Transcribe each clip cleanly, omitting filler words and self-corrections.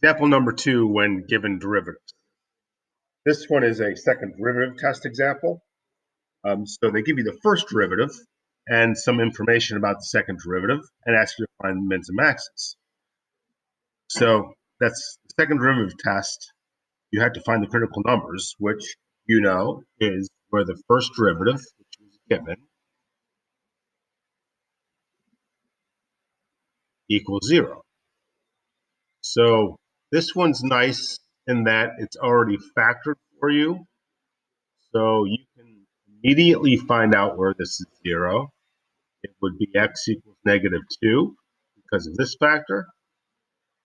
Example number 2, when given derivatives. This one is a second derivative test example. So they give you the first derivative and some information about the second derivative and ask you to find mins and maxes. So that's the second derivative test. You have to find the critical numbers, which you know is where the first derivative, which was given, equals 0. So this one's nice in that it's already factored for you. So you can immediately find out where this is 0. It would be x equals -2 because of this factor,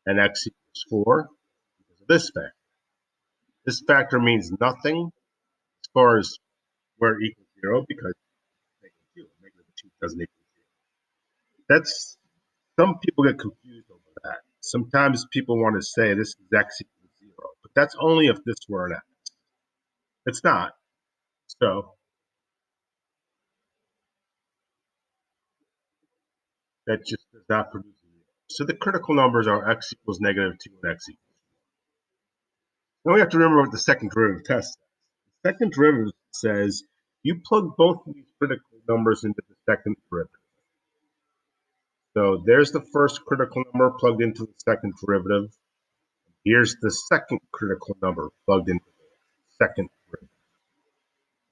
and x equals 4 because of this factor. This factor means nothing as far as where it equals 0 because -2 doesn't equal 0. That's, some people get confused over that. Sometimes people want to say this is x equals 0, but that's only if this were an x. It's not. So that just does not produce 0. So the critical numbers are x equals -2 and x equals 4. Now we have to remember what the second derivative test says. The second derivative says you plug both of these critical numbers into the second derivative. So there's the first critical number plugged into the second derivative. Here's the second critical number plugged into the second derivative.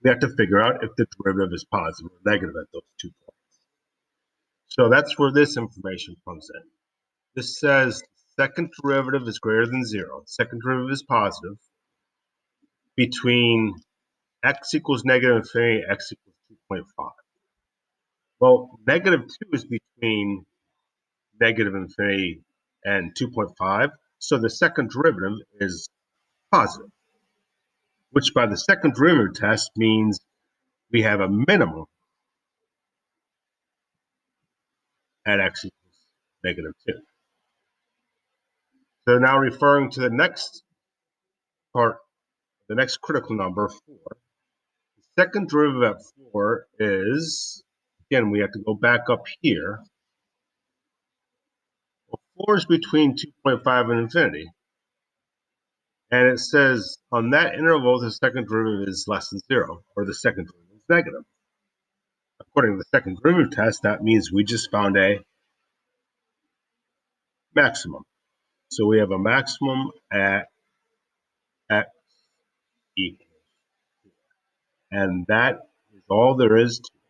We have to figure out if the derivative is positive or negative at those 2 points. So that's where this information comes in. This says the second derivative is greater than 0. The second derivative is positive between x equals -infinity, x equals 2.5. Well, -2 is between -infinity and 2.5, so the second derivative is positive, which by the second derivative test means we have a minimum at x equals -2. So now referring to the next part, the next critical number, 4. The second derivative at 4 is, again, we have to go back up here. Well, 4 is between 2.5 and infinity. And it says on that interval, the second derivative is less than 0, or the second derivative is negative. According to the second derivative test, that means we just found a maximum. So we have a maximum at x equals 4. And that is all there is to it.